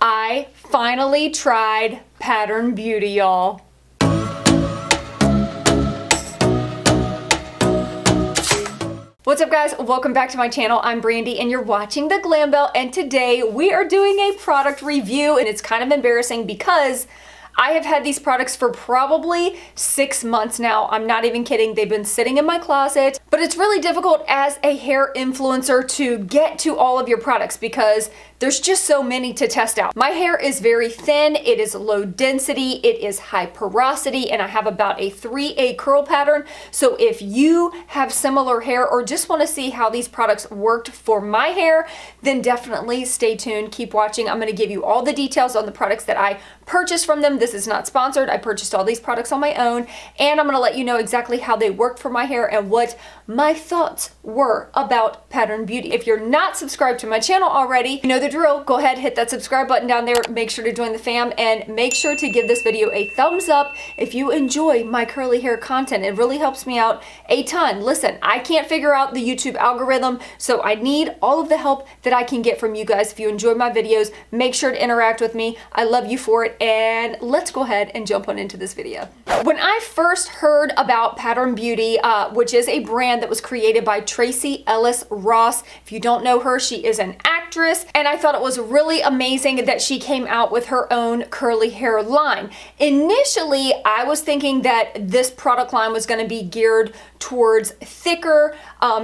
I finally tried Pattern Beauty, y'all. What's up, guys? Welcome back to my channel. I'm Brandy and you're watching the Glam Belle, and today we are doing a product review, and it's kind of embarrassing because I have had these products for probably 6 months now. I'm not even kidding. They've been sitting in my closet, but it's really difficult as a hair influencer to get to all of your products because there's just so many to test out. My hair is very thin, it is low density, it is high porosity, and I have about a 3A curl pattern. So if you have similar hair or just want to see how these products worked for my hair, then definitely stay tuned, keep watching. I'm going to give you all the details on the products that I purchased from them. This is not sponsored. I purchased all these products on my own, and I'm going to let you know exactly how they worked for my hair and what my thoughts were about Pattern Beauty. If you're not subscribed to my channel already, you know the drill. Go ahead, hit that subscribe button down there. Make sure to join the fam and make sure to give this video a thumbs up if you enjoy my curly hair content. It really helps me out a ton. Listen, I can't figure out the YouTube algorithm, so I need all of the help that I can get from you guys. If you enjoy my videos, make sure to interact with me. I love you for it, and let's go ahead and jump on into this video. When I first heard about Pattern Beauty, which is a brand that was created by Tracee Ellis Ross, if you don't know her, she is an actress, and I thought it was really amazing that she came out with her own curly hair line. Initially, I was thinking that this product line was going to be geared towards thicker,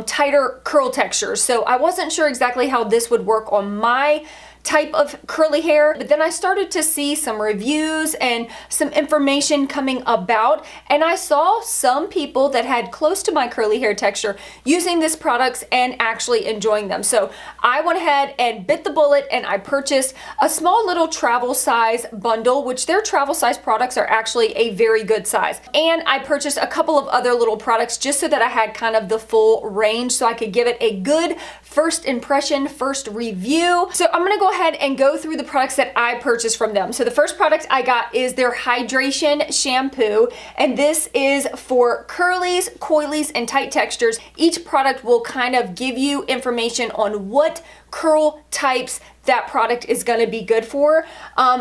tighter curl textures, so I wasn't sure exactly how this would work on my type of curly hair, but then I started to see some reviews and some information coming about, and I saw some people that had close to my curly hair texture using these products and actually enjoying them. So I went ahead and bit the bullet and I purchased a small little travel size bundle, which their travel size products are actually a very good size. And I purchased a couple of other little products just so that I had kind of the full range so I could give it a good first impression, first review. So I'm gonna go ahead and go through the products that I purchased from them. So the first product I got is their hydration shampoo, and this is for curlies, coilies, and tight textures. Each product will kind of give you information on what curl types that product is going to be good for.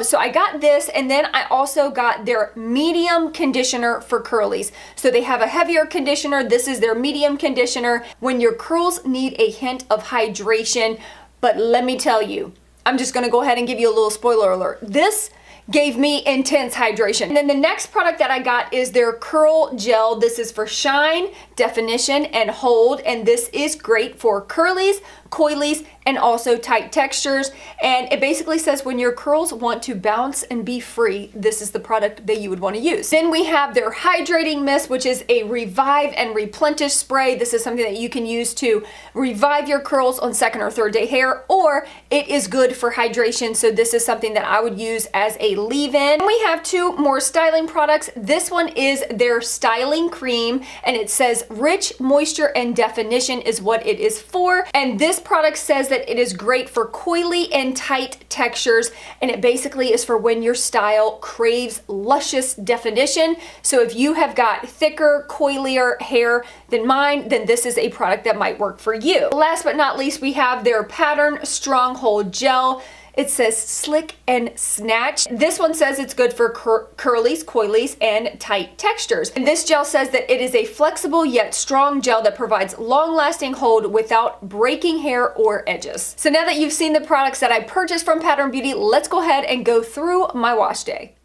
So I got this, and then I also got their medium conditioner for curlies. So they have a heavier conditioner. This is their medium conditioner when your curls need a hint of hydration. But let me tell you, I'm just going to go ahead and give you a little spoiler alert. This gave me intense hydration. And then the next product that I got is their curl gel. This is for shine, definition, and hold, and this is great for curlies, coilies, and also tight textures. And it basically says when your curls want to bounce and be free, this is the product that you would want to use. Then we have their hydrating mist, which is a revive and replenish spray. This is something that you can use to revive your curls on second or third day hair, or it is good for hydration. So this is something that I would use as a leave-in. We have two more styling products. This one is their styling cream, and it says rich moisture and definition is what it is for. And this product says that it is great for coily and tight textures, and it basically is for when your style craves luscious definition. So if you have got thicker, coilier hair than mine, then this is a product that might work for you. Last but not least, we have their Pattern Stronghold Gel. It says slick and snatch. This one says it's good for curlies, coilies, and tight textures. And this gel says that it is a flexible yet strong gel that provides long-lasting hold without breaking hair or edges. So now that you've seen the products that I purchased from Pattern Beauty, let's go ahead and go through my wash day.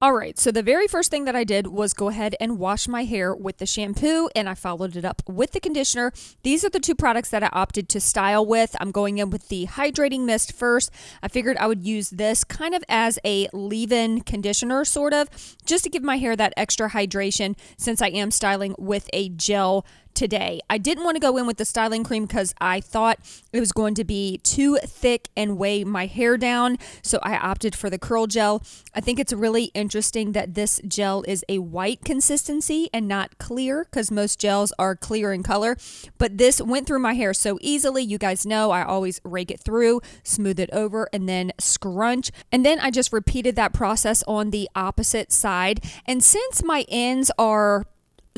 All right, so the very first thing that I did was go ahead and wash my hair with the shampoo, and I followed it up with the conditioner. These are the two products that I opted to style with. I'm going in with the hydrating mist first. I figured I would use this kind of as a leave-in conditioner, sort of, just to give my hair that extra hydration since I am styling with a gel today. I didn't want to go in with the styling cream because I thought it was going to be too thick and weigh my hair down, so I opted for the curl gel. I think it's really interesting that this gel is a white consistency and not clear, because most gels are clear in color, but this went through my hair so easily. You guys know I always rake it through, smooth it over, and then scrunch, and then I just repeated that process on the opposite side. And since my ends are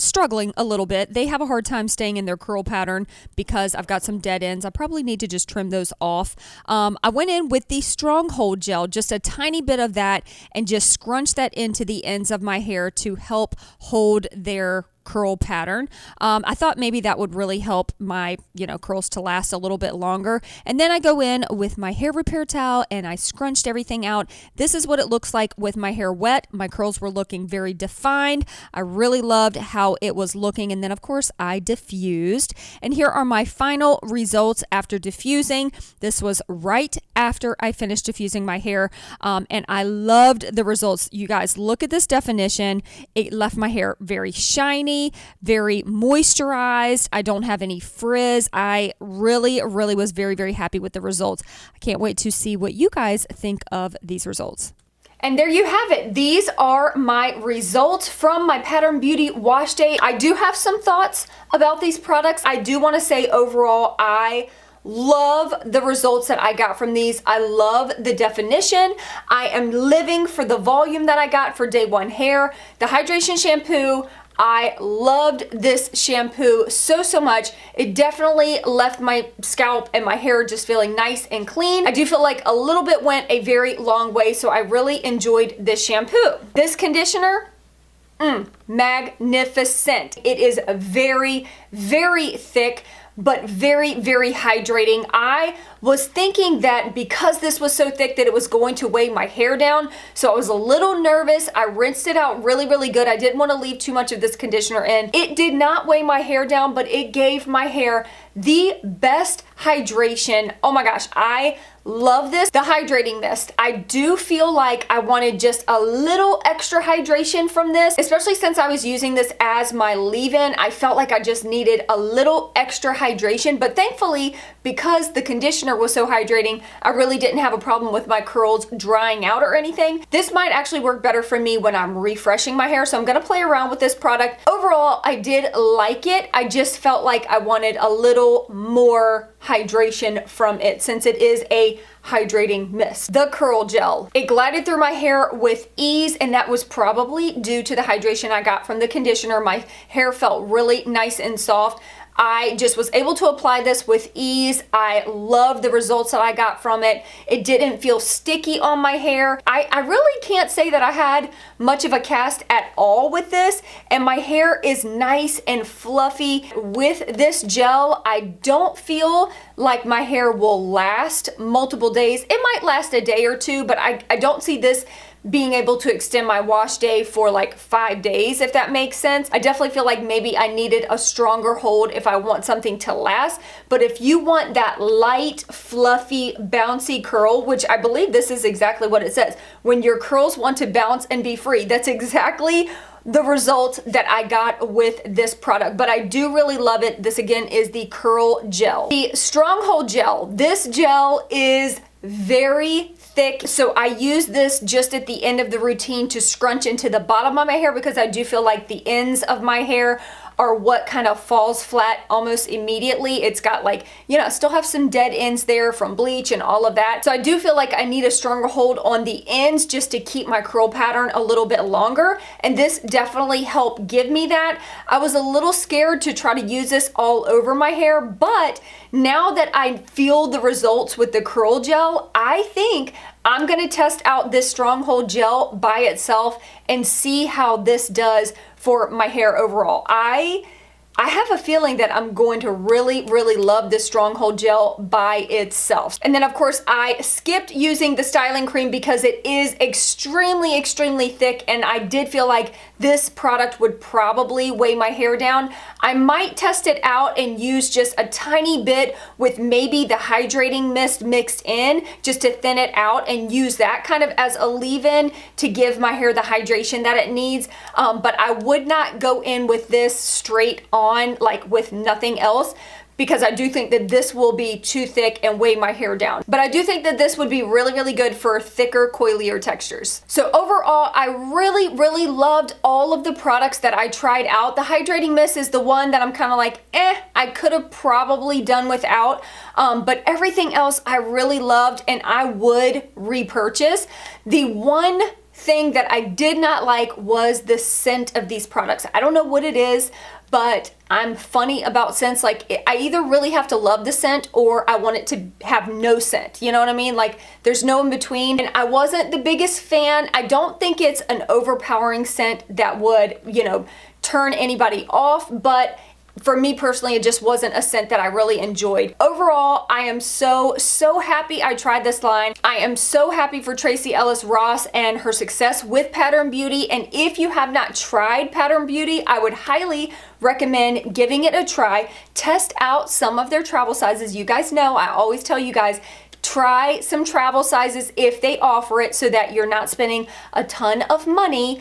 struggling a little bit. They have a hard time staying in their curl pattern because I've got some dead ends. I probably need to just trim those off. I went in with the Stronghold gel, just a tiny bit of that, and just scrunched that into the ends of my hair to help hold their curl pattern. I thought maybe that would really help my, curls to last a little bit longer. And then I go in with my hair repair towel and I scrunched everything out. This is what it looks like with my hair wet. My curls were looking very defined. I really loved how it was looking. And then of course I diffused. And here are my final results after diffusing. This was right after I finished diffusing my hair. And I loved the results. You guys, look at this definition. It left my hair very shiny, very moisturized. I don't have any frizz. I really was very, very happy with the results. I can't wait to see what you guys think of these results. And there you have it. These are my results from my Pattern Beauty wash day. I do have some thoughts about these products. I do want to say overall, I love the results that I got from these. I love the definition. I am living for the volume that I got for day one hair. The hydration shampoo, I loved this shampoo so much. It definitely left my scalp and my hair just feeling nice and clean. I do feel like a little bit went a very long way, so I really enjoyed this shampoo. This conditioner, magnificent. It is very thick, but very hydrating. I was thinking that because this was so thick that it was going to weigh my hair down, so I was a little nervous. I rinsed it out really good. I didn't want to leave too much of this conditioner in. It did not weigh my hair down, but it gave my hair the best hydration. Oh my gosh, I love this. The hydrating mist. I do feel like I wanted just a little extra hydration from this, especially since I was using this as my leave-in. I felt like I just needed a little extra hydration, but thankfully, because the conditioner was so hydrating, I really didn't have a problem with my curls drying out or anything. This might actually work better for me when I'm refreshing my hair, so I'm gonna play around with this product. Overall, I did like it. I just felt like I wanted a little more hydration from it since it is a hydrating mist. The curl gel. It glided through my hair with ease, and that was probably due to the hydration I got from the conditioner. My hair felt really nice and soft. I just was able to apply this with ease. I love the results that I got from it. It didn't feel sticky on my hair. I really can't say that I had much of a cast at all with this, and my hair is nice and fluffy. With this gel, I don't feel like my hair will last multiple days. It might last a day or two, but I don't see this being able to extend my wash day for like 5 days, if that makes sense. I definitely feel like maybe I needed a stronger hold if I want something to last. But if you want that light, fluffy, bouncy curl, which I believe this is exactly what it says, when your curls want to bounce and be free, that's exactly the result that I got with this product. But I do really love it. This again is the curl gel. The Stronghold gel. This gel is very thick, so I use this just at the end of the routine to scrunch into the bottom of my hair because I do feel like the ends of my hair are what kind of falls flat almost immediately. It's got like, I still have some dead ends there from bleach and all of that. So I do feel like I need a stronger hold on the ends just to keep my curl pattern a little bit longer. And this definitely helped give me that. I was a little scared to try to use this all over my hair, but now that I feel the results with the curl gel, I think I'm gonna test out this Stronghold gel by itself and see how this does for my hair overall. I have a feeling that I'm going to really love this Stronghold gel by itself. And then of course I skipped using the styling cream because it is extremely thick, and I did feel like this product would probably weigh my hair down. I might test it out and use just a tiny bit with maybe the hydrating mist mixed in just to thin it out and use that kind of as a leave-in to give my hair the hydration that it needs. But I would not go in with this straight on, like with nothing else, because I do think that this will be too thick and weigh my hair down. But I do think that this would be really good for thicker, coilier textures. So overall, I really loved all of the products that I tried out. The hydrating mist is the one that I'm kind of like, I could have probably done without. But everything else I really loved and I would repurchase. The one thing that I did not like was the scent of these products. I don't know what it is, but I'm funny about scents. Like, I either really have to love the scent or I want it to have no scent. You know what I mean? Like, there's no in between. And I wasn't the biggest fan. I don't think it's an overpowering scent that would, you know, turn anybody off, but for me personally, it just wasn't a scent that I really enjoyed. Overall, I am so happy I tried this line. I am so happy for Tracee Ellis Ross and her success with Pattern Beauty. And if you have not tried Pattern Beauty, I would highly recommend giving it a try. Test out some of their travel sizes. You guys know, I always tell you guys, try some travel sizes if they offer it so that you're not spending a ton of money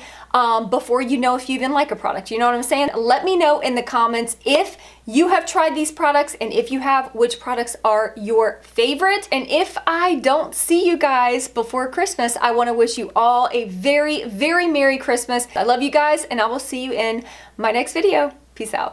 before you know if you even like a product. You know what I'm saying? Let me know in the comments if you have tried these products, and if you have, which products are your favorite. And if I don't see you guys before Christmas, I want to wish you all a very Merry Christmas. I love you guys, and I will see you in my next video. Peace out.